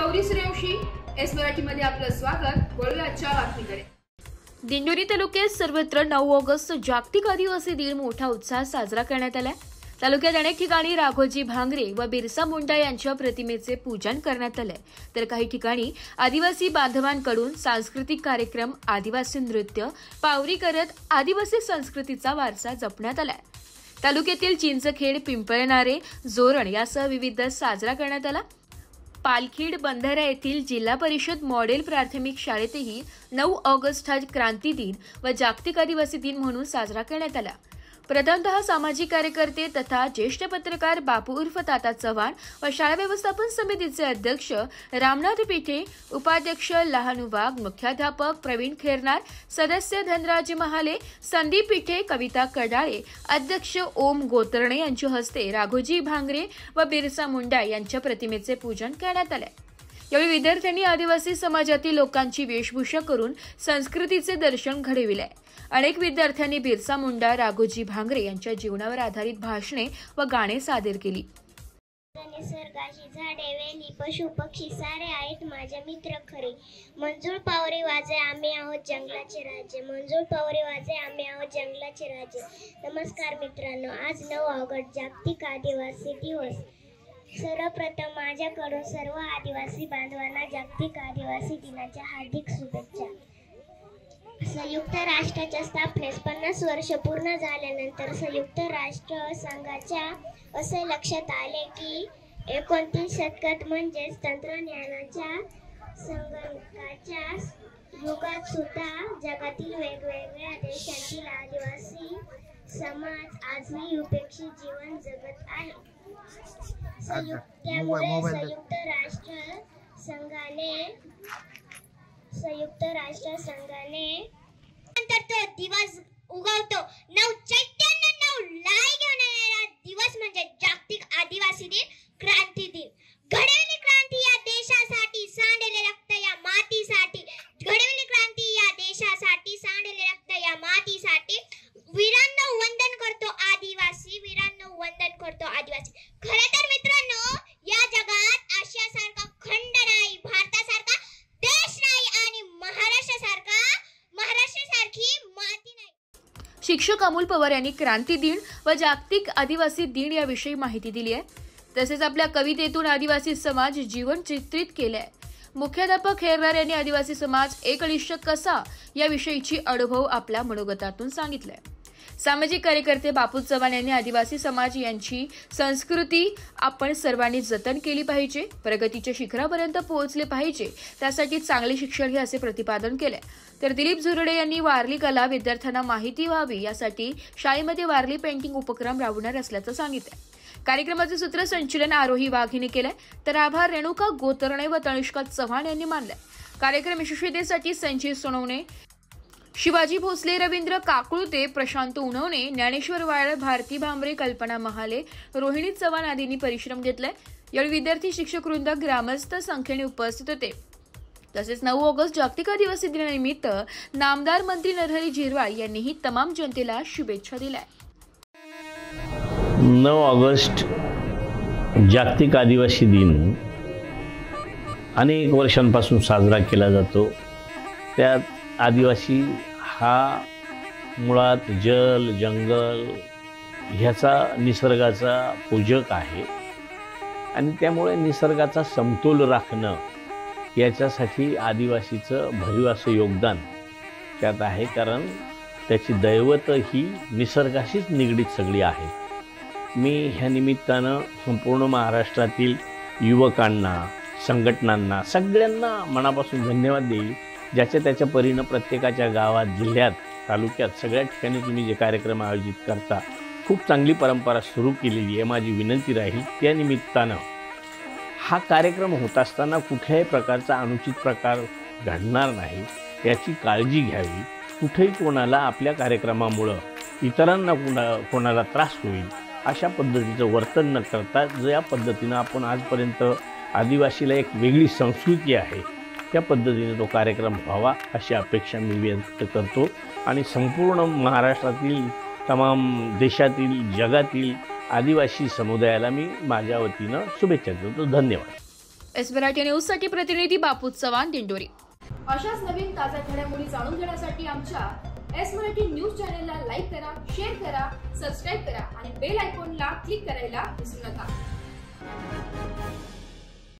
Gauri Suryavanshi S मराठीमध्ये आपलं स्वागत। वळूया आजच्या बातमीकडे। दिंडोरी तालुक्यात सर्वत्र 9 ऑगस्ट जागतिक आदिवासी दिन मोठ्या उत्साहात साजरा करण्यात आला। तालुक्यात अनेक ठिकाणी राघोजी भांगरे व बिरसा मुंडा यांच्या प्रतिमेचे पूजन करण्यात आले, तर काही ठिकाणी आदिवासी बांधवांकडून सांस्कृतिक कार्यक्रम, आदिवासी नृत्य, पावरी करत आदिवासी संस्कृतीचा वारसा जपण्यात आला। तालुक्यातील चिंचखेड, पिंपळनारे, जोरण यासह विविध साजरा करण्यात आला। पालखेड बंधारा येथील जिल्हा परिषद मॉडेल प्राथमिक शाळेतही 9 ऑगस्ट हा क्रांती दिन व जागतिक आदिवासी दिन म्हणून साजरा करण्यात आला। प्रथमतः सामाजिक कार्यकर्ते तथा ज्येष्ठ पत्रकार बापू उर्फ ताता चव्हाण व शाळा व्यवस्थापन समितीचे अध्यक्ष रामनाथ पिठे, उपाध्यक्ष लहानू वाघ, मुख्याध्यापक प्रवीण खेरनार, सदस्य धनराज महाले, संदीप पिठे, कविता कडाळे, अध्यक्ष ओम गोतरणे यांच्या हस्ते राघोजी भांगरे व बिरसा मुंडा यांच्या प्रतिमेचे पूजन करण्यात आले। यावेळी विद्यार्थ्यांनी आदिवासी समाजातील लोकांची वेशभूषा करून संस्कृतीचे दर्शन घडविले। अनेक विद्यार्थ्यांनी बिरसा मुंडा, राघोजी भांगरे यांच्या जीवनावर आधारित भाषणे व गाणे सादर केली। निसर्गाची झाडे, वेली, पशु पक्षी सारे आहेत माझे मित्र खरे। मंजूळ पावरे वाजे, आम्ही आहोत जंगलाचे राजे। मंजूळ पावरे वाजे, आम्ही आहोत जंगलाचे राजे। नमस्कार मित्रांनो, आज 9 ऑगस्ट जागतिक आदिवासी दिवस। सर्वप्रथम माझ्याकडून सर्व आदिवासी बांधवांना जागतिक आदिवासी दिनाच्या हार्दिक शुभेच्छा। संयुक्त राष्ट्राच्या स्थापनेस 50 वर्ष पूर्ण झाल्यानंतर संयुक्त राष्ट्र संघाच्या असे लक्षात आले की 29 शतकात म्हणजेच तंत्रज्ञानाच्या संगणकाच्या युगात सुद्धा जगातील वेगवेगळ्या देशांतील आदिवासी समाज आजही उपेक्षित जीवन जगत आहे। त्यामुळे संयुक्त राष्ट्र संघाने नंतर तो दिवस उगवतो। 9 चैतन्य 9 लढाई घेऊन येणारा दिवस म्हणजे जागतिक आदिवासी दिन, क्रांती दिन। घडवली क्रांती या देशासाठी, सांडले रक्त या मातीसाठी। घडवली क्रांती या देशासाठी, सांडले रक्त या मातीसाठी। वीरांना वंदन करतो आदिवासी, वीरांना वंदन करतो आदिवासी। खरं तर मित्रांनो, या जगात आशियासारखा खंड नाही, भारतासारखा देश नाही आणि महाराष्ट्रासारखी माती नाही। शिक्षक अमोल पवार यांनी क्रांती दिन व जागतिक आदिवासी दिन याविषयी माहिती दिली आहे। तसेच आपल्या कवितेतून आदिवासी समाज जीवन चित्रित केले। मुख्याध्यापक खेरनार यांनी आदिवासी समाज एकनिष्ठ कसा याविषयीची अनुभव आपल्या मनोगतातून सांगितले। सामाजिक कार्यकर्ते बापू चव्हाण यांनी आदिवासी समाज यांची संस्कृती आपण सर्वांनी जतन केली पाहिजे, प्रगतीच्या शिखरापर्यंत पोहोचले पाहिजे, त्यासाठी चांगले शिक्षण हे असे प्रतिपादन केले। तर दिलीप झुरडे यांनी वारली कला विद्यार्थ्यांना माहिती व्हावी यासाठी शाळेमध्ये वारली पेंटिंग उपक्रम राबवणार असल्याचं सांगितलं। कार्यक्रमाचे सूत्रसंचालन आरोही वाघ यांनी केले, तर आभार रेणुका गोतरणे व तनिष्का चव्हाण यांनी मानले। कार्यक्रम यशस्वीतेसाठी संजय सोनवणे, शिवाजी भोसले, रवींद्र काकुळते, प्रशांत उनवणे, ज्ञानेश्वर वाळ, भारती भांबरे, कल्पना महाले, रोहिणी चव्हाण आदींनी परिश्रम घेतले। यावेळी विद्यार्थी, शिक्षक वृंद, ग्रामस्थ संख्येने उपस्थित होते। तसेच 9 ऑगस्ट जागतिक आदिवासी दिनानिमित्त नामदार मंत्री नरहरी झिरवाळ यांनीही तमाम जनतेला शुभेच्छा दिल्या। 9 ऑगस्ट जागतिक आदिवासी दिन अनेक वर्षांपासून साजरा केला जातो। त्यात आदिवासी हा मुळात जल, जंगल ह्याचा, निसर्गाचा पूजक आहे आणि त्यामुळे निसर्गाचा समतोल राखणं याच्यासाठी आदिवासीचं भरीव असं योगदान त्यात आहे, कारण त्याची दैवत ही निसर्गाशीच निगडीत सगळी आहे। मी ह्या निमित्तानं संपूर्ण महाराष्ट्रातील युवकांना, संघटनांना, सगळ्यांना मनापासून धन्यवाद देईल। ज्याच्या त्याच्या परीनं प्रत्येकाच्या गावात, जिल्ह्यात, तालुक्यात सगळ्या ठिकाणी तुम्ही जे कार्यक्रम आयोजित करता, खूप चांगली परंपरा सुरू केलेली आहे। माझी विनंती राहील त्या निमित्तानं हा कार्यक्रम होत असताना कुठल्याही प्रकारचा अनुचित प्रकार घडणार नाही याची काळजी घ्यावी। कुठेही कोणाला आपल्या कार्यक्रमामुळं इतरांना कोणाला त्रास होईल अशा पद्धतीचं वर्तन न करता, ज्या पद्धतीनं आपण आजपर्यंत आदिवासीला एक वेगळी संस्कृती आहे त्या पद्धतीने तो कार्यक्रम व्हावा अशी अपेक्षा मी व्यक्त करतो आणि संपूर्ण महाराष्ट्रातील, तमाम देशातील, जगातील आदिवासी समुदायाला मी माझ्या वतीनं शुभेच्छा देतो। धन्यवाद। एस मराठी न्यूज साठी प्रतिनिधी बापू चव्हाण, दिंडोरी. अशाच नवीन ताज्या घडामोडी जाणून घेण्यासाठी आमच्या एस मराठी न्यूज चॅनलला लाईक करा, शेअर करा, सबस्क्राईब करा आणि बेल आयकॉनला क्लिक करायला विसरू नका.